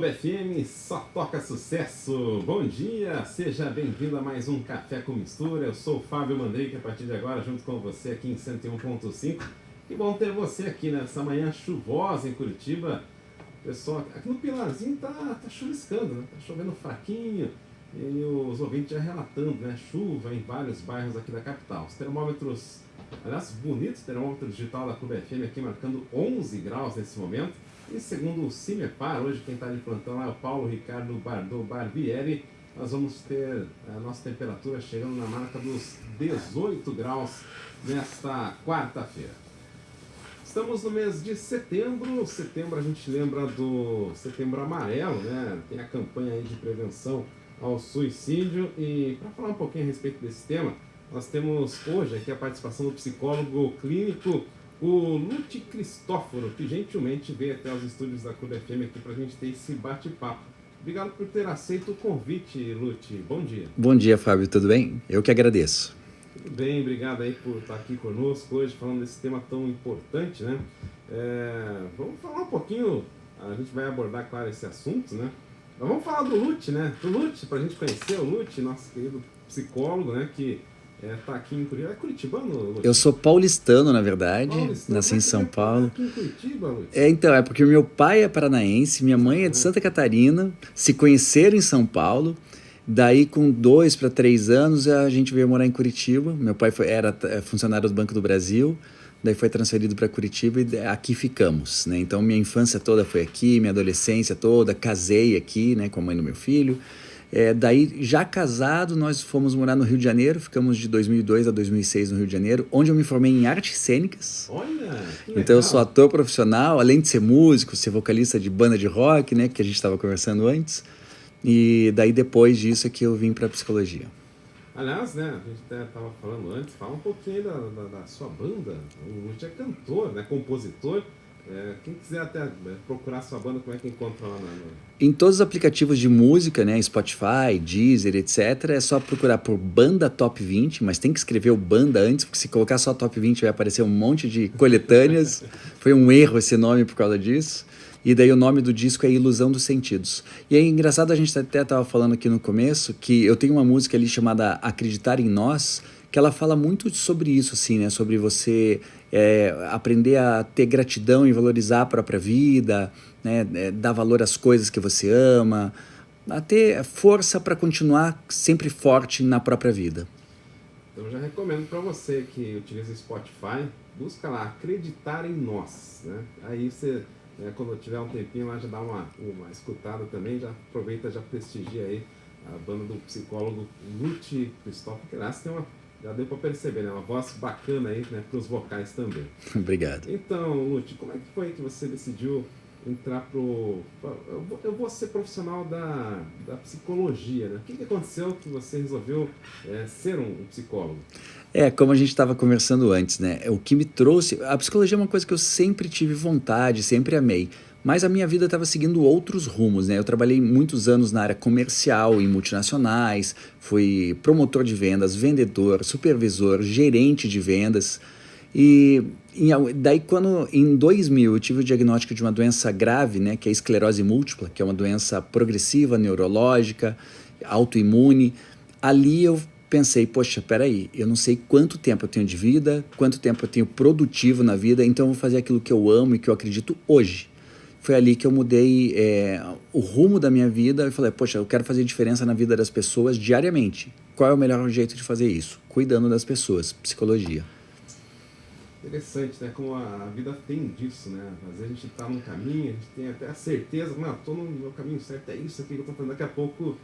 Clube FM, só toca sucesso. Bom dia, seja bem-vindo a mais um Café com Mistura. Eu sou o Fábio Mandrique, a partir de agora, junto com você aqui em 101.5. Que bom ter você aqui nessa manhã chuvosa em Curitiba. Pessoal, aqui no Pilarzinho tá chuviscando, né? Tá chovendo fraquinho. E os ouvintes já relatando, né? Chuva em vários bairros aqui da capital. Os termômetros, aliás, bonitos termômetro digital da Clube FM aqui marcando 11 graus nesse momento. E segundo o CIMEPAR, hoje quem está de plantão lá é o Paulo Ricardo Barbieri, nós vamos ter a nossa temperatura chegando na marca dos 18 graus nesta quarta-feira. Estamos no mês de setembro. Setembro a gente lembra do Setembro Amarelo, né? Tem a campanha aí de prevenção ao suicídio. E para falar um pouquinho a respeito desse tema, nós temos hoje aqui a participação do psicólogo clínico, o Lute Cristóforo, que gentilmente veio até os estúdios da Clube FM aqui para a gente ter esse bate-papo. Obrigado por ter aceito o convite, Lute. Bom dia. Bom dia, Fábio. Tudo bem? Eu que agradeço. Tudo bem, obrigado aí por estar aqui conosco hoje, falando desse tema tão importante, né? Vamos falar um pouquinho, a gente vai abordar, claro, esse assunto, né? Mas vamos falar do Lute, né? Do Lute, para a gente conhecer o Lute, nosso querido psicólogo, né? Que tá aqui em Curitiba. É curitibano, Lute? Eu sou paulistano, na verdade. Paulistano. Nasci em São Paulo. Aqui em Curitiba, Lute? Então, é porque meu pai é paranaense, minha mãe é de Santa Catarina, se conheceram em São Paulo. Daí, com 2 para 3 anos, a gente veio morar em Curitiba. Meu pai era funcionário do Banco do Brasil, daí foi transferido para Curitiba e aqui ficamos, né? Então, minha infância toda foi aqui, minha adolescência toda, casei aqui, né, com a mãe do meu filho. Daí, já casado, nós fomos morar no Rio de Janeiro, ficamos de 2002 a 2006 no Rio de Janeiro, onde eu me formei em artes cênicas. Olha, que legal. Então eu sou ator profissional, além de ser músico, ser vocalista de banda de rock, né, que a gente estava conversando antes. E daí depois disso é que eu vim para psicologia. Aliás, né, a gente até estava falando antes, fala um pouquinho aí da sua banda. O Lute é cantor, né, compositor. Quem quiser até procurar sua banda, como é que encontra lá Em todos os aplicativos de música, né, Spotify, Deezer, etc., é só procurar por Banda Top 20, mas tem que escrever o Banda antes, porque se colocar só Top 20 vai aparecer um monte de coletâneas. Foi um erro esse nome por causa disso. E daí o nome do disco é Ilusão dos Sentidos. E é engraçado, a gente até estava falando aqui no começo, que eu tenho uma música ali chamada Acreditar em Nós, que ela fala muito sobre isso, assim, né? Sobre você aprender a ter gratidão e valorizar a própria vida, né? Dar valor às coisas que você ama, a ter força para continuar sempre forte na própria vida. Então eu já recomendo para você que utiliza Spotify, busca lá Acreditar em Nós, né? Aí você, quando tiver um tempinho lá, já dá uma escutada também, já aproveita, já prestigia aí a banda do psicólogo Lute Cristóforo, que aliás tem já deu para perceber, né? Uma voz bacana aí, né? Para os vocais também. Obrigado. Então, Lute, como é que foi que você decidiu entrar eu vou ser profissional da psicologia, né? O que aconteceu que você resolveu ser um psicólogo? Como a gente estava conversando antes, né? O que me trouxe... A psicologia é uma coisa que eu sempre tive vontade, sempre amei. Mas a minha vida estava seguindo outros rumos, né? Eu trabalhei muitos anos na área comercial, em multinacionais, fui promotor de vendas, vendedor, supervisor, gerente de vendas. E daí, quando em 2000 eu tive o diagnóstico de uma doença grave, né? Que é a esclerose múltipla, que é uma doença progressiva, neurológica, autoimune. Ali eu pensei, poxa, peraí, eu não sei quanto tempo eu tenho de vida, quanto tempo eu tenho produtivo na vida, então eu vou fazer aquilo que eu amo e que eu acredito hoje. Foi ali que eu mudei o rumo da minha vida e falei, poxa, eu quero fazer diferença na vida das pessoas diariamente. Qual é o melhor jeito de fazer isso? Cuidando das pessoas, psicologia. Interessante, né? Como a vida tem disso, né? Às vezes a gente está num caminho, a gente tem até a certeza, não, estou no meu caminho certo, é isso aqui que eu estou fazendo. Daqui a pouco,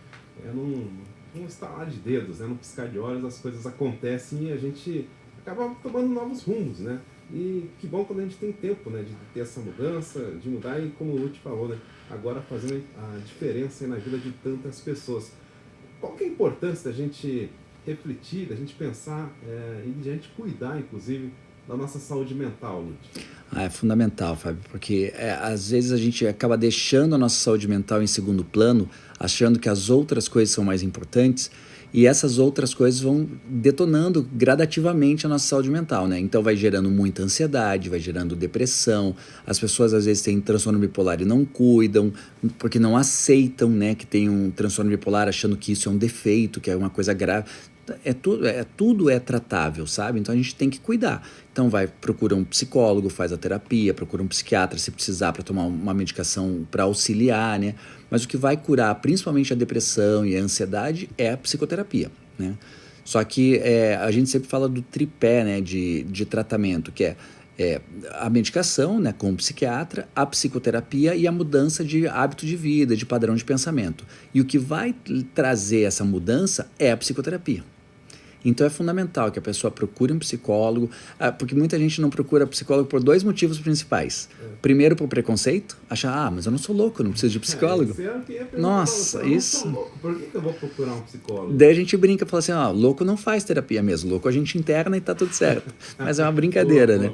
num estalar de dedos, né? Num piscar de olhos, as coisas acontecem e a gente acaba tomando novos rumos, né? E que bom quando a gente tem tempo, né, de ter essa mudança, de mudar e, como o Lute falou, né, agora fazendo a diferença na vida de tantas pessoas. Qual que é a importância da gente refletir, da gente pensar e de a gente cuidar, inclusive, da nossa saúde mental, Lute? É fundamental, Fábio, porque às vezes a gente acaba deixando a nossa saúde mental em segundo plano, achando que as outras coisas são mais importantes. E essas outras coisas vão detonando gradativamente a nossa saúde mental, né? Então vai gerando muita ansiedade, vai gerando depressão. As pessoas às vezes têm transtorno bipolar e não cuidam, porque não aceitam, né, que tem um transtorno bipolar, achando que isso é um defeito, que é uma coisa grave. Tudo é tratável, sabe? Então a gente tem que cuidar. Então procura um psicólogo, faz a terapia, procura um psiquiatra se precisar para tomar uma medicação para auxiliar, né? Mas o que vai curar principalmente a depressão e a ansiedade é a psicoterapia, né? Só que a gente sempre fala do tripé, né, de tratamento, que é a medicação, né, com o psiquiatra, a psicoterapia e a mudança de hábito de vida, de padrão de pensamento. E o que vai trazer essa mudança é a psicoterapia. Então é fundamental que a pessoa procure um psicólogo, porque muita gente não procura psicólogo por 2 motivos principais. Primeiro, por preconceito, achar, mas eu não sou louco, eu não preciso de psicólogo. Nossa, isso. Eu não sou louco, por que eu vou procurar um psicólogo? Daí a gente brinca e fala assim, louco não faz terapia mesmo, louco a gente interna e tá tudo certo. Mas é uma brincadeira, né?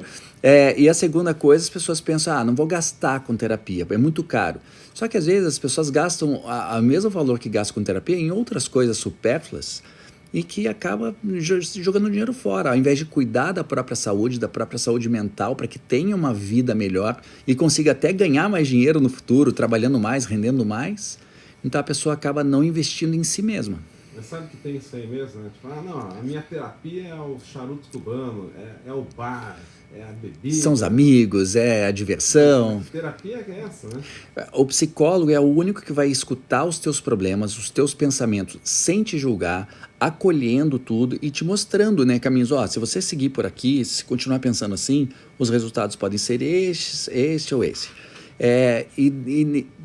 E a segunda coisa, as pessoas pensam, não vou gastar com terapia, é muito caro. Só que às vezes as pessoas gastam o mesmo valor que gastam com terapia em outras coisas supérfluas, e que acaba jogando dinheiro fora, ao invés de cuidar da própria saúde mental, para que tenha uma vida melhor e consiga até ganhar mais dinheiro no futuro, trabalhando mais, rendendo mais. Então a pessoa acaba não investindo em si mesma. Mas sabe que tem isso aí mesmo, né? Tipo, a minha terapia é o charuto cubano, é o bar, é a bebida. São os amigos, é a diversão. Que terapia é essa, né? O psicólogo é o único que vai escutar os teus problemas, os teus pensamentos, sem te julgar, acolhendo tudo e te mostrando, né, caminhos. Se você seguir por aqui, se continuar pensando assim, os resultados podem ser este ou esse.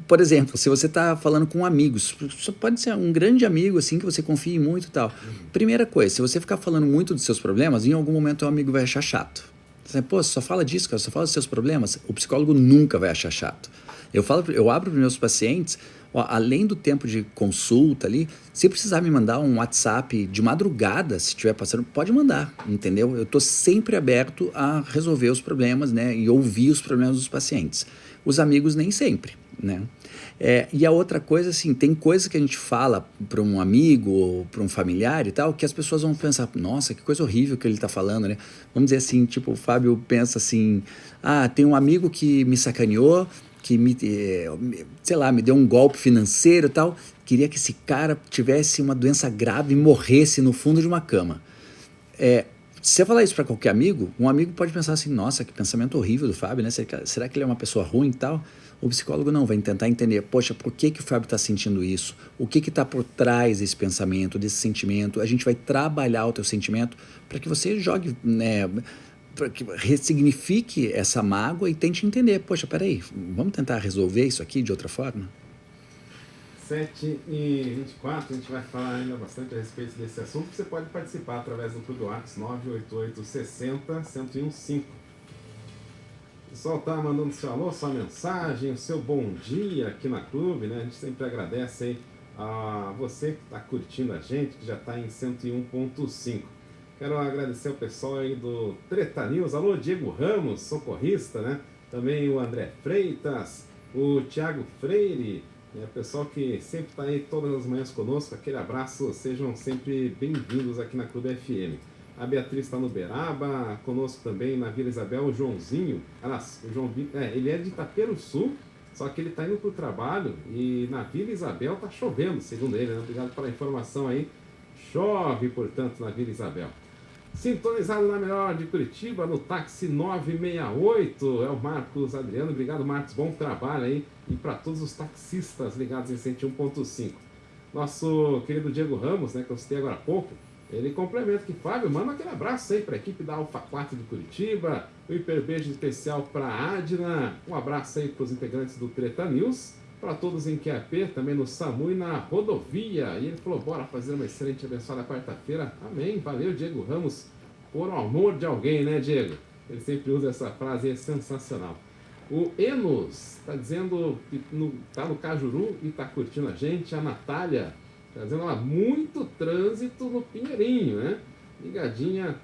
Por exemplo, se você está falando com amigos, pode ser um grande amigo assim que você confie muito e tal. Primeira coisa, se você ficar falando muito dos seus problemas, em algum momento o amigo vai achar chato. Você, só fala disso, cara, só fala dos seus problemas. O psicólogo nunca vai achar chato. Eu abro para os meus pacientes, além do tempo de consulta ali, se precisar me mandar um WhatsApp de madrugada, se estiver passando, pode mandar, entendeu? Eu estou sempre aberto a resolver os problemas, né, e ouvir os problemas dos pacientes. Os amigos nem sempre, né? E a outra coisa, assim, tem coisas que a gente fala para um amigo ou para um familiar e tal, que as pessoas vão pensar, nossa, que coisa horrível que ele está falando, né? Vamos dizer assim, tipo, o Fábio pensa assim, tem um amigo que me sacaneou, que me deu um golpe financeiro e tal, queria que esse cara tivesse uma doença grave e morresse no fundo de uma cama. Se você falar isso para qualquer amigo, um amigo pode pensar assim, nossa, que pensamento horrível do Fábio, né? Será que ele é uma pessoa ruim e tal? O psicólogo não, vai tentar entender, poxa, por que o Fábio está sentindo isso? O que está por trás desse pensamento, desse sentimento? A gente vai trabalhar o teu sentimento para que você jogue, né, para que ressignifique essa mágoa e tente entender, poxa, peraí, vamos tentar resolver isso aqui de outra forma? 7h24, a gente vai falar ainda bastante a respeito desse assunto. Você pode participar através do Clube WhatsApp 988 60 1015. O pessoal está mandando seu alô, sua mensagem, o seu bom dia aqui na Clube, né? A gente sempre agradece aí a você que está curtindo a gente, que já está em 101.5. Quero agradecer o pessoal aí do Treta News. Alô, Diego Ramos, socorrista, né? Também o André Freitas, o Thiago Freire, o pessoal que sempre está aí todas as manhãs conosco. Aquele abraço, sejam sempre bem-vindos aqui na Clube FM. A Beatriz está no Beraba, conosco também na Vila Isabel, o Joãozinho. O João, ele é de Itapeiro Sul, só que ele está indo para o trabalho e na Vila Isabel está chovendo, segundo ele, né? Obrigado pela informação aí. Chove, portanto, na Vila Isabel. Sintonizado na melhor de Curitiba, no táxi 968, é o Marcos Adriano. Obrigado, Marcos, bom trabalho aí. E para todos os taxistas ligados em 101.5. Nosso querido Diego Ramos, né, que eu citei agora há pouco, ele complementa que, Fábio, manda aquele abraço aí para a equipe da Alfa 4 de Curitiba, um hiper beijo especial para a Adna, um abraço aí para os integrantes do Treta News, para todos em QAP, também no SAMU e na rodovia. E ele falou, bora fazer uma excelente e abençoada quarta-feira. Amém. Valeu, Diego Ramos, por o amor de alguém, né, Diego? Ele sempre usa essa frase, é sensacional. O Enos está dizendo que está no Cajuru e está curtindo a gente. A Natália está dizendo, muito trânsito no Pinheirinho, né? Ligadinha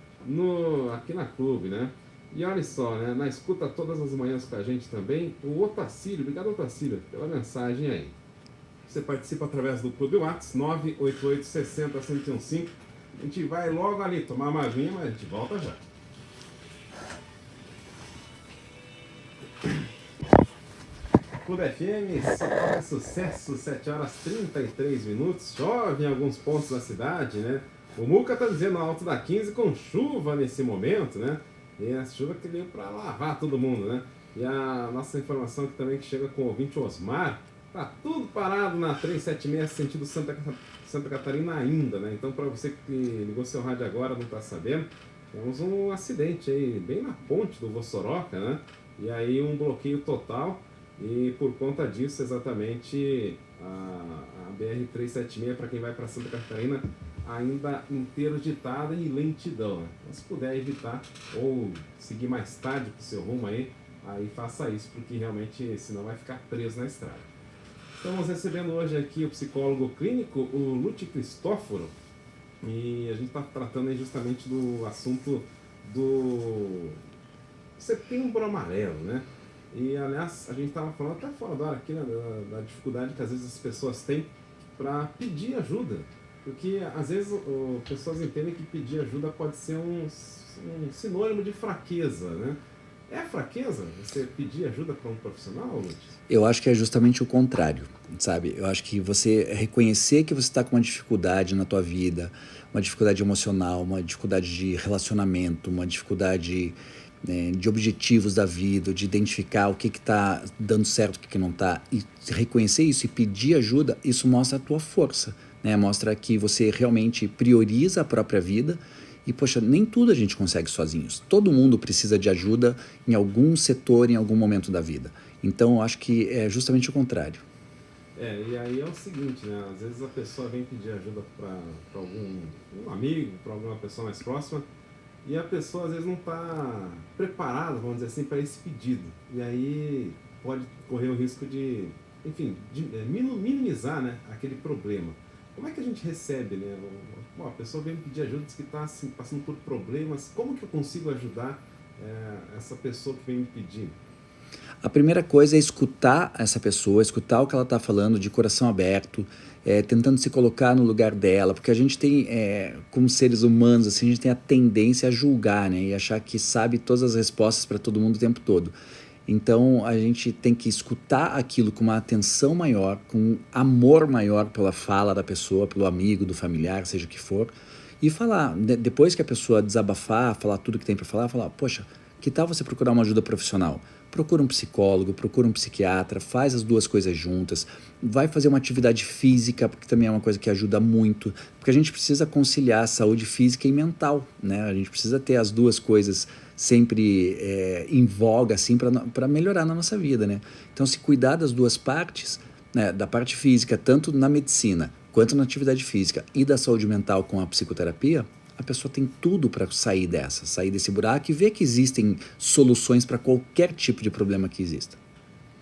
aqui na Clube, né? E olha só, né? Na escuta todas as manhãs com a gente também, o Otacílio. Obrigado, Otacílio, pela mensagem aí. Você participa através do Clube Whats 988 60 1015. A gente vai logo ali tomar uma aguinha, mas a gente volta já. Clube FM, só toca sucesso, 7 horas 33 minutos. Chove em alguns pontos da cidade, né? O Muca tá dizendo alto da 15 com chuva nesse momento, né? E a chuva que veio para lavar todo mundo, né? E a nossa informação aqui também que chega com o ouvinte Osmar, tá tudo parado na 376 sentido Santa Catarina ainda, né? Então, para você que ligou seu rádio agora não tá sabendo, temos um acidente aí bem na ponte do Vossoroca, né? E aí um bloqueio total. E por conta disso, exatamente, a BR-376, para quem vai para Santa Catarina, ainda interditada e lentidão, né? Então, se puder evitar ou seguir mais tarde para o seu rumo aí faça isso, porque realmente senão vai ficar preso na estrada. Estamos recebendo hoje aqui o psicólogo clínico, o Lúcio Cristóforo, e a gente está tratando aí justamente do assunto do Setembro Amarelo, né? E, aliás, a gente estava falando até fora da hora aqui, né, da dificuldade que às vezes as pessoas têm para pedir ajuda. Porque, às vezes, pessoas entendem que pedir ajuda pode ser um sinônimo de fraqueza, né? É fraqueza você pedir ajuda para um profissional, Lúcio? Eu acho que é justamente o contrário, sabe? Eu acho que você reconhecer que você está com uma dificuldade na tua vida, uma dificuldade emocional, uma dificuldade de relacionamento, uma dificuldade de objetivos da vida, de identificar o que está dando certo, o que não está, e reconhecer isso e pedir ajuda, isso mostra a tua força, né? Mostra que você realmente prioriza a própria vida e, poxa, nem tudo a gente consegue sozinhos. Todo mundo precisa de ajuda em algum setor, em algum momento da vida. Então, eu acho que é justamente o contrário. E aí é o seguinte, né? Às vezes a pessoa vem pedir ajuda para um amigo, para alguma pessoa mais próxima, e a pessoa às vezes não está preparada, vamos dizer assim, para esse pedido. E aí pode correr o risco de, enfim, minimizar, né, aquele problema. Como é que a gente recebe, né? Bom, a pessoa vem pedir ajuda, diz que está assim, passando por problemas. Como que eu consigo ajudar essa pessoa que vem me pedir? A primeira coisa é escutar essa pessoa, escutar o que ela está falando de coração aberto, tentando se colocar no lugar dela, porque a gente tem, como seres humanos, assim, a gente tem a tendência a julgar, né, e achar que sabe todas as respostas para todo mundo o tempo todo. Então a gente tem que escutar aquilo com uma atenção maior, com um amor maior pela fala da pessoa, pelo amigo, do familiar, seja o que for, e falar, depois que a pessoa desabafar, falar tudo que tem para falar, poxa, que tal você procurar uma ajuda profissional? Procura um psicólogo, procura um psiquiatra, faz as duas coisas juntas, vai fazer uma atividade física, porque também é uma coisa que ajuda muito, porque a gente precisa conciliar a saúde física e mental, né? A gente precisa ter as duas coisas sempre em voga, assim, para melhorar na nossa vida, né? Então, se cuidar das duas partes, né, da parte física, tanto na medicina quanto na atividade física, e da saúde mental com a psicoterapia, a pessoa tem tudo para sair desse buraco e ver que existem soluções para qualquer tipo de problema que exista.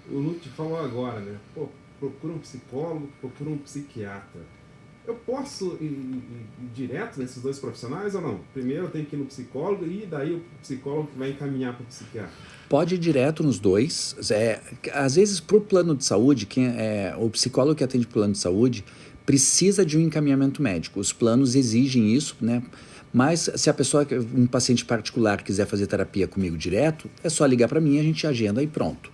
O Lúcio falou agora, né? Pô, procura um psicólogo, procura um psiquiatra. Eu posso ir direto nesses dois profissionais ou não? Primeiro eu tenho que ir no psicólogo e daí o psicólogo vai encaminhar para o psiquiatra. Pode ir direto nos dois. Às vezes, para o plano de saúde, o psicólogo que atende o plano de saúde precisa de um encaminhamento médico. Os planos exigem isso, né? Mas se a pessoa, um paciente particular, quiser fazer terapia comigo direto, é só ligar para mim, a gente agenda e pronto.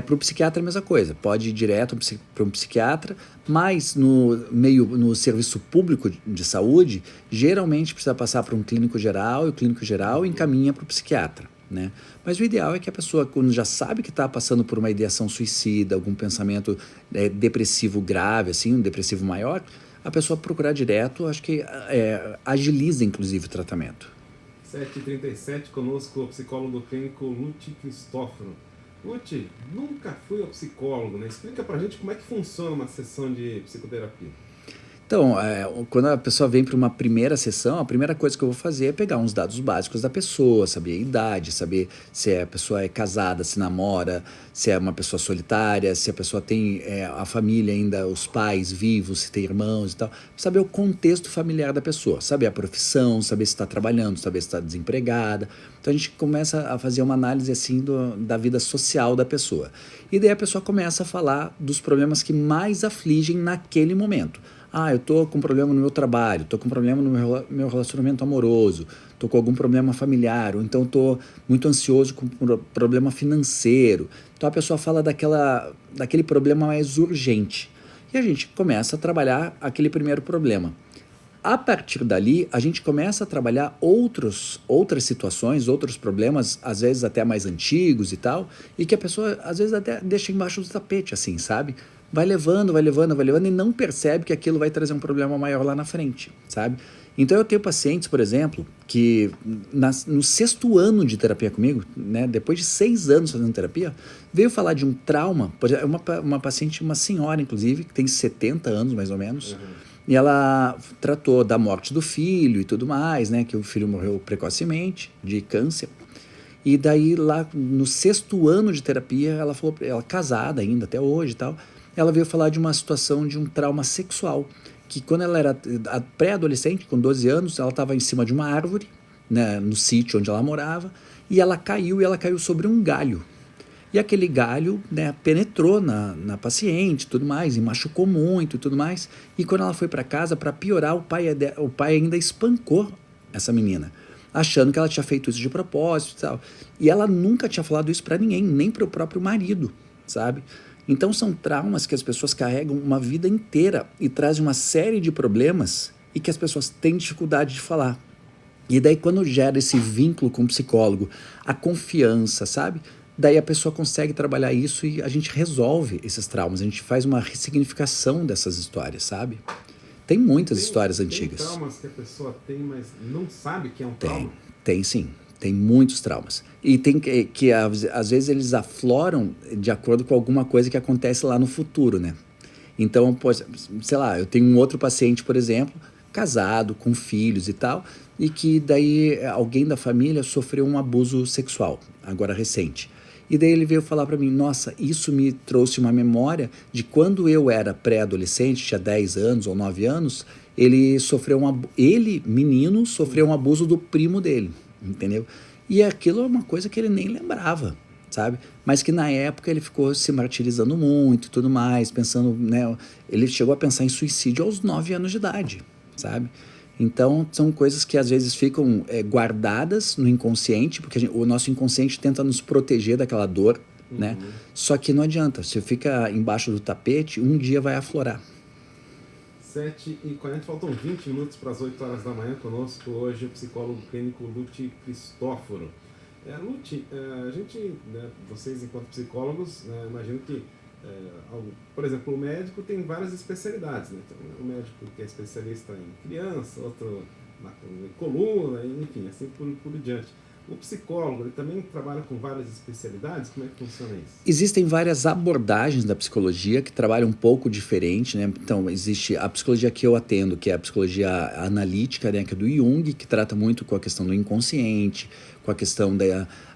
Para o psiquiatra é a mesma coisa, pode ir direto para um psiquiatra, mas no serviço público de saúde, geralmente precisa passar para um clínico geral, e o clínico geral encaminha para o psiquiatra, né? Mas o ideal é que a pessoa, quando já sabe que está passando por uma ideação suicida, algum pensamento depressivo grave, assim, um depressivo maior, a pessoa procurar direto, acho que agiliza inclusive o tratamento. 7h37, conosco o psicólogo clínico Lúcio Cristóforo. Lúcio, nunca fui ao psicólogo, né? Explica pra gente como é que funciona uma sessão de psicoterapia. Então, quando a pessoa vem para uma primeira sessão, a primeira coisa que eu vou fazer é pegar uns dados básicos da pessoa, saber a idade, saber se a pessoa é casada, se namora, se é uma pessoa solitária, se a pessoa tem a família ainda, os pais vivos, se tem irmãos e tal. Saber o contexto familiar da pessoa, saber a profissão, saber se está trabalhando, saber se está desempregada. Então a gente começa a fazer uma análise assim da vida social da pessoa. E daí a pessoa começa a falar dos problemas que mais afligem naquele momento. Eu tô com problema no meu trabalho, tô com problema no meu relacionamento amoroso, tô com algum problema familiar, ou então tô muito ansioso com problema financeiro. Então a pessoa fala daquele problema mais urgente. E a gente começa a trabalhar aquele primeiro problema. A partir dali, a gente começa a trabalhar outras situações, outros problemas, às vezes até mais antigos e tal, e que a pessoa, às vezes, até deixa embaixo do tapete, assim, sabe? Vai levando e não percebe que aquilo vai trazer um problema maior lá na frente, sabe? Então eu tenho pacientes, por exemplo, que no 6º ano de terapia comigo, né, depois de 6 anos fazendo terapia, veio falar de um trauma, uma paciente, uma senhora, inclusive, que tem 70 anos mais ou menos, e ela tratou da morte do filho e tudo mais, né, que o filho morreu precocemente de câncer. E daí lá no 6º ano de terapia, ela falou, ela casada ainda até hoje e tal, ela veio falar de uma situação de um trauma sexual, que quando ela era pré-adolescente, com 12 anos, ela estava em cima de uma árvore, né, no sítio onde ela morava, e ela caiu sobre um galho. E aquele galho, né, penetrou na paciente e tudo mais, e machucou muito e tudo mais. E quando ela foi para casa, para piorar, o pai ainda espancou essa menina, achando que ela tinha feito isso de propósito e tal. E ela nunca tinha falado isso para ninguém, nem para o próprio marido, sabe? Então são traumas que as pessoas carregam uma vida inteira e trazem uma série de problemas e que as pessoas têm dificuldade de falar. E daí quando gera esse vínculo com o psicólogo, a confiança, sabe? Daí a pessoa consegue trabalhar isso e a gente resolve esses traumas, a gente faz uma ressignificação dessas histórias, sabe? Tem muitas histórias antigas. Tem traumas que a pessoa tem, mas não sabe que é um trauma? Tem sim. Tem muitos traumas. E tem que às vezes eles afloram de acordo com alguma coisa que acontece lá no futuro, né? Então, sei lá, eu tenho um outro paciente, por exemplo, casado, com filhos e tal, e que daí alguém da família sofreu um abuso sexual, agora recente. E daí ele veio falar para mim, nossa, isso me trouxe uma memória de quando eu era pré-adolescente, tinha 10 anos ou 9 anos, menino, sofreu um abuso do primo dele. Entendeu? E aquilo é uma coisa que ele nem lembrava, sabe? Mas que na época ele ficou se martirizando muito e tudo mais, pensando, né? Ele chegou a pensar em suicídio aos 9 anos de idade, sabe? Então, são coisas que às vezes ficam guardadas no inconsciente, porque o nosso inconsciente tenta nos proteger daquela dor, né? Só que não adianta, se fica embaixo do tapete, um dia vai aflorar. 7h40, faltam 20 minutos para as 8 horas da manhã. Conosco hoje o psicólogo clínico Lute Cristóforo. Lute, a gente, né, vocês enquanto psicólogos, né, imagino que, por exemplo, o médico tem várias especialidades, né? Então, o médico que é especialista em criança, outro na coluna, enfim, assim por diante. O psicólogo, ele também trabalha com várias especialidades? Como é que funciona isso? Existem várias abordagens da psicologia que trabalham um pouco diferente, né? Então, existe a psicologia que eu atendo, que é a psicologia analítica, né? Que é do Jung, que trata muito com a questão do inconsciente, com a questão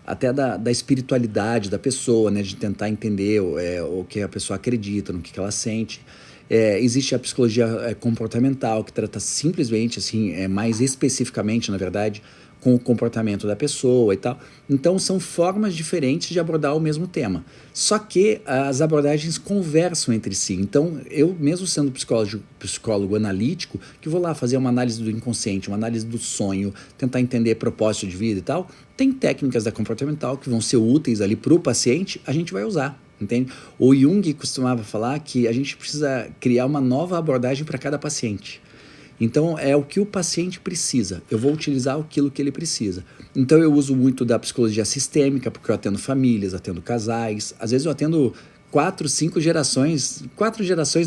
até da espiritualidade da pessoa, né? De tentar entender o que a pessoa acredita, no que ela sente. Existe a psicologia comportamental, que trata simplesmente, assim, mais especificamente, na verdade, com o comportamento da pessoa e tal. Então, são formas diferentes de abordar o mesmo tema. Só que as abordagens conversam entre si. Então, eu, mesmo sendo psicólogo analítico, que vou lá fazer uma análise do inconsciente, uma análise do sonho, tentar entender propósito de vida e tal, tem técnicas da comportamental que vão ser úteis ali para o paciente, a gente vai usar. Entende? O Jung costumava falar que a gente precisa criar uma nova abordagem para cada paciente. Então, é o que o paciente precisa. Eu vou utilizar aquilo que ele precisa. Então, eu uso muito da psicologia sistêmica, porque eu atendo famílias, atendo casais. Às vezes, eu atendo 4 gerações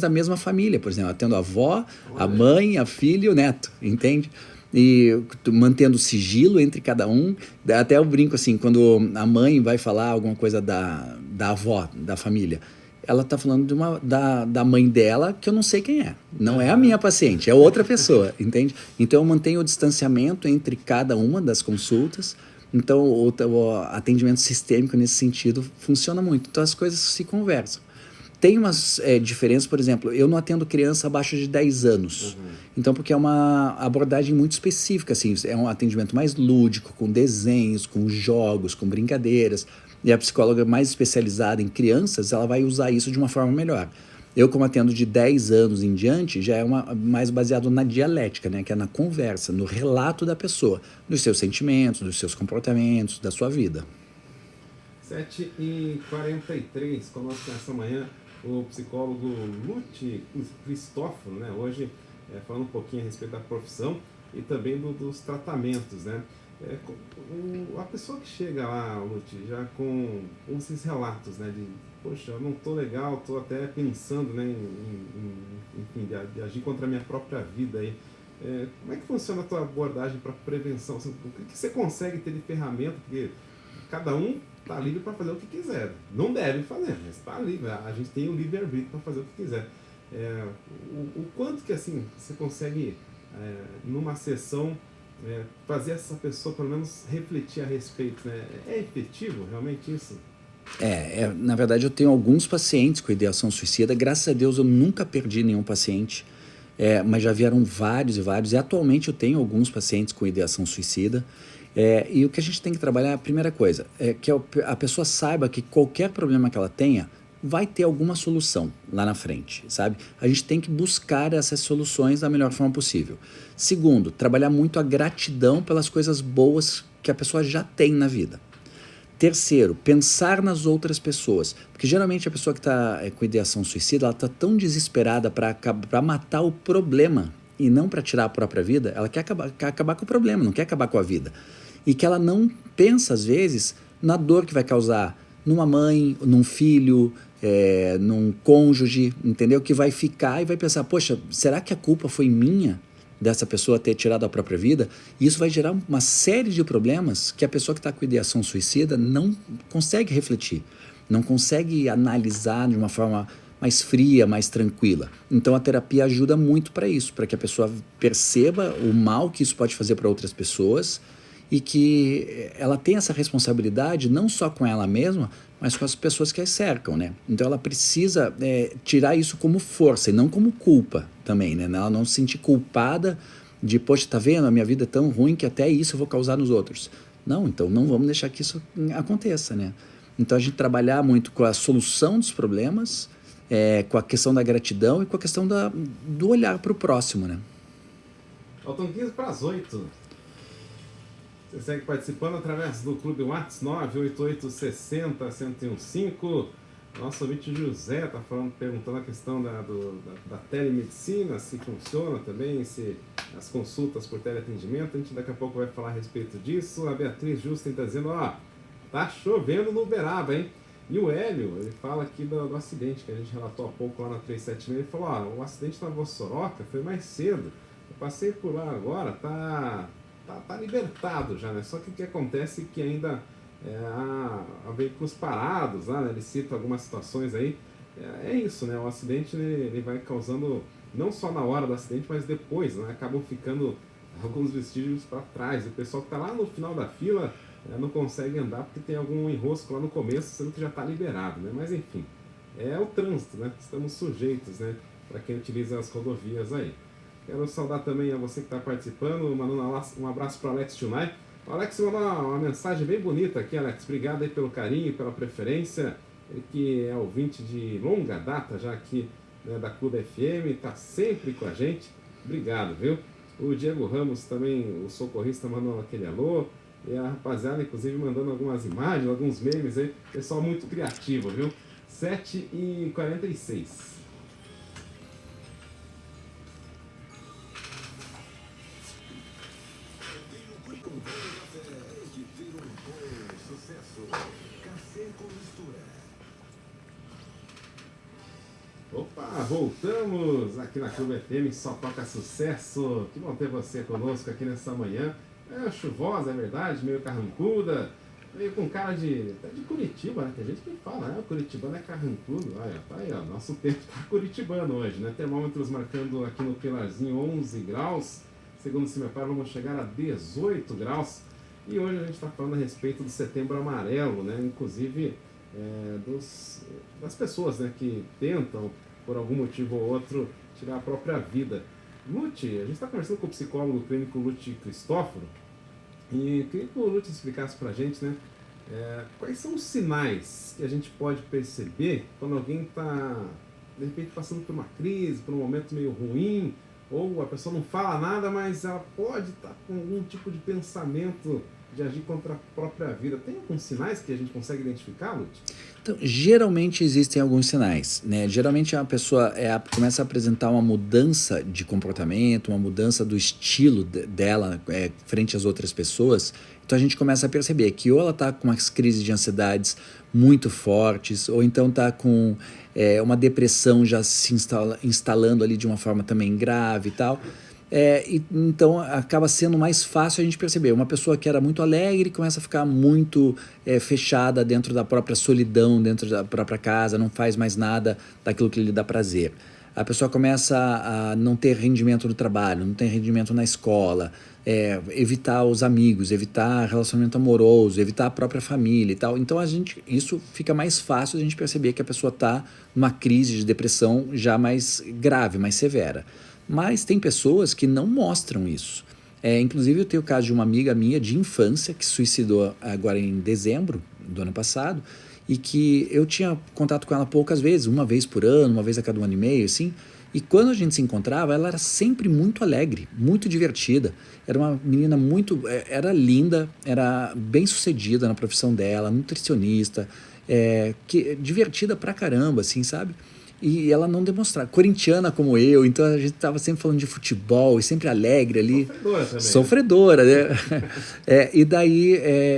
da mesma família. Por exemplo, eu atendo a avó, a mãe, a filha e o neto, entende? E mantendo sigilo entre cada um. Até eu brinco assim, quando a mãe vai falar alguma coisa da avó, da família, ela está falando da mãe dela, que eu não sei quem é. Não é a minha paciente, é outra pessoa, entende? Então eu mantenho o distanciamento entre cada uma das consultas. Então o atendimento sistêmico nesse sentido funciona muito. Então as coisas se conversam. Tem umas diferenças, por exemplo, eu não atendo criança abaixo de 10 anos. Então, porque é uma abordagem muito específica, assim, é um atendimento mais lúdico, com desenhos, com jogos, com brincadeiras. E a psicóloga mais especializada em crianças, ela vai usar isso de uma forma melhor. Eu, como atendo de 10 anos em diante, já é mais baseado na dialética, né? Que é na conversa, no relato da pessoa, dos seus sentimentos, dos seus comportamentos, da sua vida. 7h43, conosco nessa manhã o psicólogo Lute Cristóforo, né? Hoje falando um pouquinho a respeito da profissão e também dos tratamentos, né? A pessoa que chega lá, Lute, já com esses relatos, né? De, poxa, eu não tô legal, tô até pensando, né, enfim, de agir contra a minha própria vida aí. Como é que funciona a tua abordagem para prevenção? O que você consegue ter de ferramenta? Porque cada um está livre para fazer o que quiser. Não deve fazer, mas está livre. A gente tem o livre-arbítrio para fazer o que quiser. O quanto que assim você consegue, numa sessão, fazer essa pessoa pelo menos refletir a respeito, né? É efetivo realmente isso? Na verdade eu tenho alguns pacientes com ideação suicida. Graças a Deus eu nunca perdi nenhum paciente, mas já vieram vários e vários. E atualmente eu tenho alguns pacientes com ideação suicida. E o que a gente tem que trabalhar, a primeira coisa, é que a pessoa saiba que qualquer problema que ela tenha vai ter alguma solução lá na frente, sabe? A gente tem que buscar essas soluções da melhor forma possível. Segundo, trabalhar muito a gratidão pelas coisas boas que a pessoa já tem na vida. Terceiro, pensar nas outras pessoas, porque geralmente a pessoa que está com ideação suicida, ela está tão desesperada para matar o problema e não para tirar a própria vida. Ela quer acabar com o problema, não quer acabar com a vida. E que ela não pensa, às vezes, na dor que vai causar numa mãe, num filho, num cônjuge, entendeu? Que vai ficar e vai pensar, poxa, será que a culpa foi minha dessa pessoa ter tirado a própria vida? E isso vai gerar uma série de problemas que a pessoa que está com ideação suicida não consegue refletir, não consegue analisar de uma forma mais fria, mais tranquila. Então a terapia ajuda muito para isso, para que a pessoa perceba o mal que isso pode fazer para outras pessoas e que ela tenha essa responsabilidade não só com ela mesma, mas com as pessoas que a cercam, né? Então ela precisa tirar isso como força e não como culpa também, né? Ela não se sentir culpada de, poxa, tá vendo? A minha vida é tão ruim que até isso eu vou causar nos outros. Não, então não vamos deixar que isso aconteça, né? Então a gente trabalhar muito com a solução dos problemas, com a questão da gratidão e com a questão do olhar para o próximo, né? Faltam 15 para as 8. Você segue participando através do Clube Whats 98860-1015. Nosso ouvinte José está perguntando a questão da telemedicina, se funciona também, se as consultas por teleatendimento. A gente daqui a pouco vai falar a respeito disso. A Beatriz Justen está dizendo, tá chovendo no Uberaba, hein? E o Hélio, ele fala aqui do acidente que a gente relatou há pouco lá na 376. Ele falou, o acidente na Vossoroca foi mais cedo. Eu passei por lá agora, tá libertado já, né? Só que o que acontece é que ainda há veículos parados lá, né? Ele cita algumas situações aí. É isso, né? O acidente ele vai causando, não só na hora do acidente, mas depois, né? Acabam ficando alguns vestígios para trás. O pessoal que está lá no final da fila não consegue andar porque tem algum enrosco lá no começo, sendo que já está liberado, né? Mas enfim, é o trânsito, né? Estamos sujeitos, né? Para quem utiliza as rodovias aí. Quero saudar também a você que está participando, mandando um abraço para o Alex Tunai. O Alex mandou uma mensagem bem bonita aqui, Alex. Obrigado aí pelo carinho, pela preferência. Ele que é ouvinte de longa data já aqui, né, da Clube FM, está sempre com a gente. Obrigado, viu? O Diego Ramos também, o socorrista, mandou aquele alô. E a rapaziada, inclusive, mandando algumas imagens, alguns memes aí. Pessoal muito criativo, viu? 7h46. Opa, voltamos aqui na Clube FM, só toca sucesso. Que bom ter você conosco aqui nessa manhã. Chuvosa, é verdade, meio carrancuda. Veio com cara de Curitiba, né? Tem gente que fala, né? O curitibano é carrancudo. Olha, tá aí, ó. Nosso tempo tá curitibano hoje, né? Termômetros marcando aqui no Pilarzinho 11 graus. Segundo o CIMEPAR, vamos chegar a 18 graus. E hoje a gente está falando a respeito do Setembro Amarelo, né? Inclusive das pessoas, né, que tentam, por algum motivo ou outro, tirar a própria vida. Lute, a gente está conversando com o psicólogo clínico Lute Cristóforo, e queria que o Lute explicasse para a gente, né, quais são os sinais que a gente pode perceber quando alguém está, de repente, passando por uma crise, por um momento meio ruim, ou a pessoa não fala nada, mas ela pode estar com algum tipo de pensamento de agir contra a própria vida. Tem alguns sinais que a gente consegue identificar, Lute? Então, geralmente existem alguns sinais, né? Geralmente a pessoa começa a apresentar uma mudança de comportamento, uma mudança do estilo dela frente às outras pessoas. Então a gente começa a perceber que ou ela está com umas crises de ansiedades muito fortes, ou então está com uma depressão já se instalando ali de uma forma também grave e tal. Então acaba sendo mais fácil a gente perceber. Uma pessoa que era muito alegre começa a ficar muito fechada dentro da própria solidão, dentro da própria casa, não faz mais nada daquilo que lhe dá prazer. A pessoa começa a não ter rendimento no trabalho, não ter rendimento na escola, evitar os amigos, evitar relacionamento amoroso, evitar a própria família e tal. Então isso fica mais fácil a gente perceber que a pessoa está numa crise de depressão já mais grave, mais severa. Mas tem pessoas que não mostram isso. Inclusive eu tenho o caso de uma amiga minha de infância que se suicidou agora em dezembro do ano passado, e que eu tinha contato com ela poucas vezes, uma vez por ano, uma vez a cada 1 ano e meio, assim. E quando a gente se encontrava, ela era sempre muito alegre, muito divertida. Era uma menina era linda, era bem sucedida na profissão dela, nutricionista, divertida pra caramba, assim, sabe? E ela não demonstrava, corintiana como eu, então a gente estava sempre falando de futebol e sempre alegre ali. Sofredora também. Sofredora, né? E daí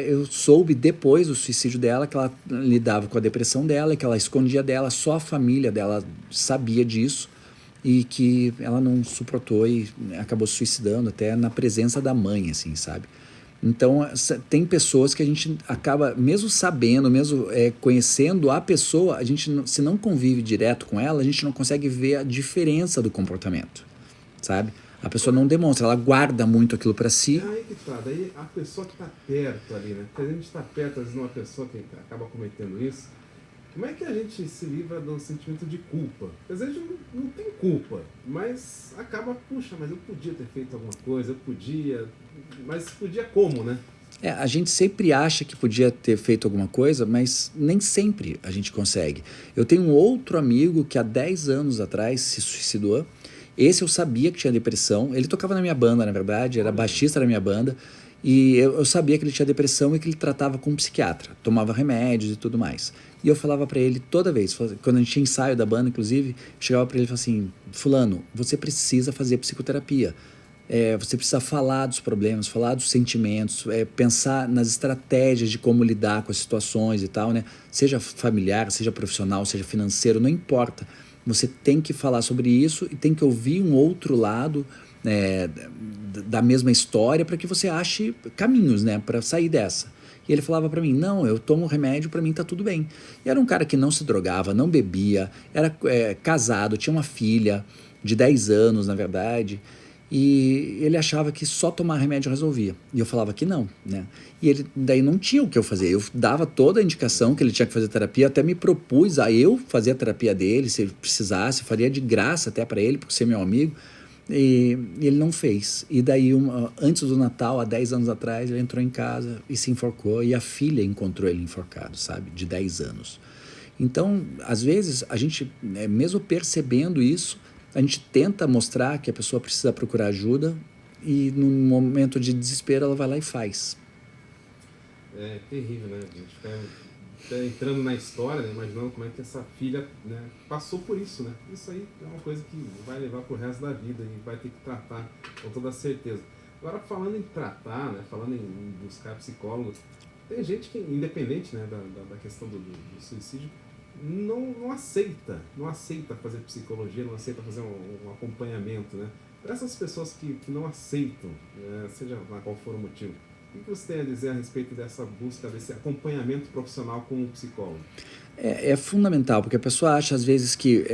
eu soube depois do suicídio dela que ela lidava com a depressão dela, que ela escondia dela, só a família dela sabia disso, e que ela não suportou e acabou se suicidando até na presença da mãe, assim, sabe? Então, tem pessoas que a gente acaba, mesmo sabendo, mesmo conhecendo a pessoa, a gente, se não convive direto com ela, a gente não consegue ver a diferença do comportamento, sabe? A pessoa não demonstra, ela guarda muito aquilo para si. Aí que tá, daí a pessoa que está perto ali, né? Porque a gente está perto, às vezes, de uma pessoa que acaba cometendo isso, como é que a gente se livra do sentimento de culpa? Às vezes não tem culpa, mas acaba, puxa, mas eu podia ter feito alguma coisa, mas podia como, né? A gente sempre acha que podia ter feito alguma coisa, mas nem sempre a gente consegue. Eu tenho um outro amigo que há 10 anos atrás se suicidou. Esse eu sabia que tinha depressão. Ele tocava na minha banda, na verdade, era baixista da minha banda. E eu sabia que ele tinha depressão e que ele tratava com um psiquiatra, tomava remédios e tudo mais. E eu falava para ele toda vez, quando a gente tinha ensaio da banda, inclusive, eu chegava para ele e falava assim: fulano, você precisa fazer psicoterapia. Você precisa falar dos problemas, falar dos sentimentos, pensar nas estratégias de como lidar com as situações e tal, né? Seja familiar, seja profissional, seja financeiro, não importa. Você tem que falar sobre isso e tem que ouvir um outro lado da mesma história para que você ache caminhos, né, para sair dessa. E ele falava para mim: não, eu tomo remédio, para mim tá tudo bem. E era um cara que não se drogava, não bebia, era casado, tinha uma filha de 10 anos, na verdade. E ele achava que só tomar remédio resolvia. E eu falava que não, né? E ele daí não tinha o que eu fazer. Eu dava toda a indicação que ele tinha que fazer terapia, até me propus a eu fazer a terapia dele, se ele precisasse, faria de graça até para ele, por ser meu amigo. E ele não fez. E daí, antes do Natal, há 10 anos atrás, ele entrou em casa e se enforcou. E a filha encontrou ele enforcado, sabe? De 10 anos. Então, às vezes, a gente, mesmo percebendo isso, a gente tenta mostrar que a pessoa precisa procurar ajuda e, num momento de desespero, ela vai lá e faz. É terrível, né? A gente fica entrando na história, né? Imaginando como é que essa filha, né, passou por isso, né? Isso aí é uma coisa que vai levar pro resto da vida e vai ter que tratar com toda certeza. Agora, falando em tratar, né? Falando em buscar psicólogos, tem gente que, independente, né, da questão do suicídio, não aceita fazer psicologia, não aceita fazer um acompanhamento, né? Para essas pessoas que não aceitam, seja lá qual for o motivo, O que você tem a dizer a respeito dessa busca, desse acompanhamento profissional com o psicólogo? É fundamental, porque a pessoa acha às vezes que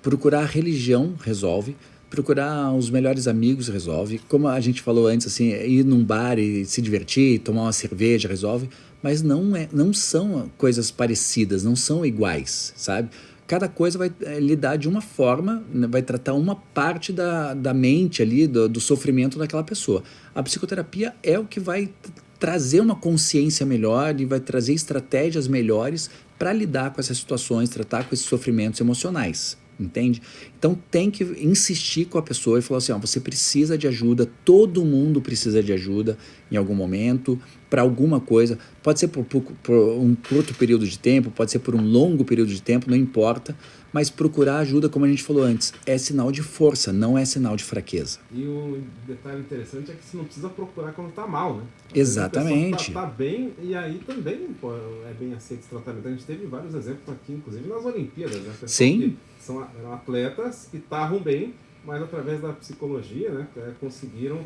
procurar religião resolve, procurar os melhores amigos resolve, como a gente falou antes, assim, ir num bar e se divertir, tomar uma cerveja resolve, mas não são coisas parecidas, não são iguais, sabe? Cada coisa vai lidar de uma forma, né, vai tratar uma parte da mente ali, do sofrimento daquela pessoa. A psicoterapia é o que vai trazer uma consciência melhor e vai trazer estratégias melhores para lidar com essas situações, tratar com esses sofrimentos emocionais, entende? Então tem que insistir com a pessoa e falar assim, ó, você precisa de ajuda, todo mundo precisa de ajuda em algum momento, para alguma coisa, pode ser por um curto período de tempo, pode ser por um longo período de tempo, não importa, mas procurar ajuda, como a gente falou antes, é sinal de força, não é sinal de fraqueza. E o detalhe interessante é que você não precisa procurar quando está mal, né? Às vezes Exatamente. a pessoa tá bem e aí também pô, é bem aceito esse tratamento. A gente teve vários exemplos aqui, inclusive nas Olimpíadas, né? Pessoas Sim. que eram atletas que estavam bem, mas através da psicologia, né, conseguiram,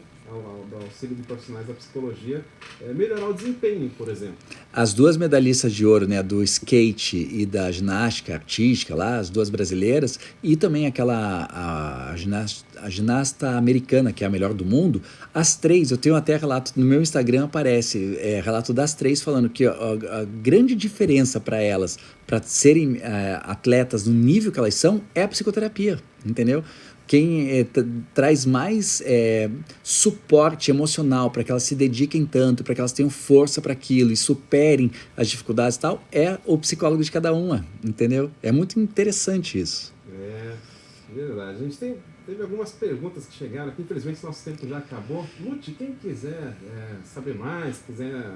do auxílio de profissionais da psicologia, melhorar o desempenho, por exemplo. As duas medalhistas de ouro, né, do skate e da ginástica artística lá, as duas brasileiras, e também a ginasta americana, que é a melhor do mundo, as três, eu tenho até relato, no meu Instagram aparece relato das três falando que a grande diferença para elas, para serem atletas no nível que elas são, é a psicoterapia, entendeu? Quem traz mais suporte emocional para que elas se dediquem tanto, para que elas tenham força para aquilo e superem as dificuldades e tal, é o psicólogo de cada uma, entendeu? É muito interessante isso. É verdade. A gente teve algumas perguntas que chegaram aqui, infelizmente nosso tempo já acabou. Lute, quem quiser saber mais, quiser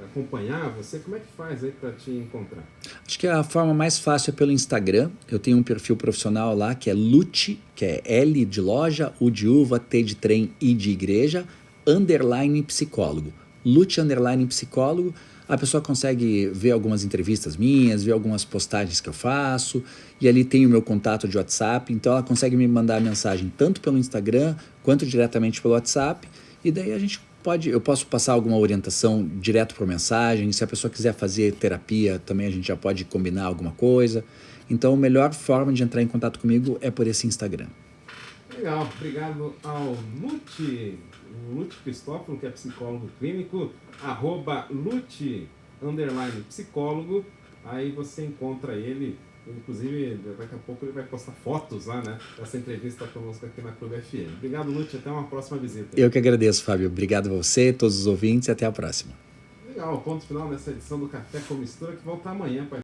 acompanhar você, como é que faz aí para te encontrar? Acho que a forma mais fácil é pelo Instagram. Eu tenho um perfil profissional lá que é Lute, que é L de loja, U de uva, T de trem, I de igreja, _ psicólogo. Lute _ psicólogo. A pessoa consegue ver algumas entrevistas minhas, ver algumas postagens que eu faço, e ali tem o meu contato de WhatsApp, então ela consegue me mandar mensagem tanto pelo Instagram quanto diretamente pelo WhatsApp, e daí eu posso passar alguma orientação direto por mensagem. Se a pessoa quiser fazer terapia, também a gente já pode combinar alguma coisa. Então a melhor forma de entrar em contato comigo é por esse Instagram. Legal, obrigado ao Lute Cristófilo, que é psicólogo clínico, @Lute _psicólogo, aí você encontra ele, inclusive daqui a pouco ele vai postar fotos lá, né, dessa entrevista conosco aqui na Clube FM. Obrigado, Lute, até uma próxima visita. Eu que agradeço, Fábio, obrigado a você, todos os ouvintes, e até a próxima. Legal, ponto final nessa edição do Café com Mistura, que volta amanhã.